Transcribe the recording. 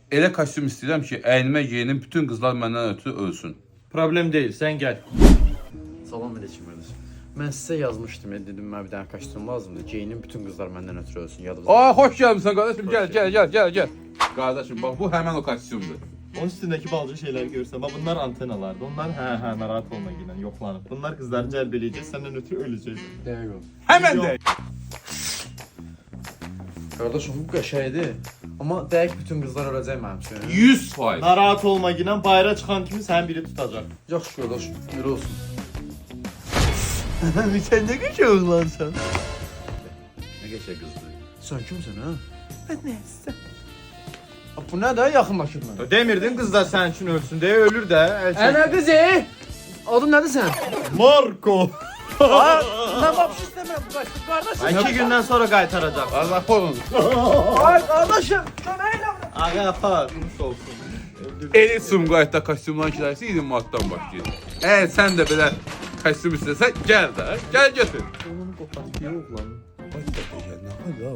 Elə kostyum istəyirəm ki, əynimə geyinim bütün qızlar məndən ötürü ölsün. Problem değil, sen gel. Salam aleyküm qardaş. Mən sizə yazmışdım, dedim mənə bir dənə kostyum lazımdır. Geyinim bütün qızlar məndən ötürü ölsün, yadınızda. Aa, xoş gəlmisən qardaşım. Gəl. Qardaşım, bax bu həmin o kostyumdur. Onun üstündeki balcı şeyler görürsen, bak bunlar antenalardı. Onlar narahat olma yine yoklanıp. Bunlar kızları celbeleyecek, senden ötürü ölecek. Dəqiq ol. Həmən də. Qardaşım bu qəşəngdir. Amma dəqiq bütün qızlar öləcək mənim üçün. 100%. Narahat olma yine bayrağa çıkan kimi sen biri tutacak. Yaxşı qardaş, bir olsun. Sen ne güç oğlansan. Nə qəşəng qızdır. Sən kimsən ha? Mən nə istəyirəm? Bu nə də yaxınlaşır mənə. Demirdin kızlar senin için ölsün diye ölür de. Ana qızı! Adın nədir sən? Marco. Mən vəbşi istəmirəm bu kostyum qardaşım. 2 günden sonra qaytaracak. Allah olun. Ay qardaşım, kömək elə. Aga yapar. Kuş olsun. Elit Sumqayıtda kostyumların kirayəsi 20 manatdan başlayır. Əgər sən də belə kostyum istəsən, gəl də. Gəl götür. Onun kopatıyor oğlan. Ay, nə hal ya?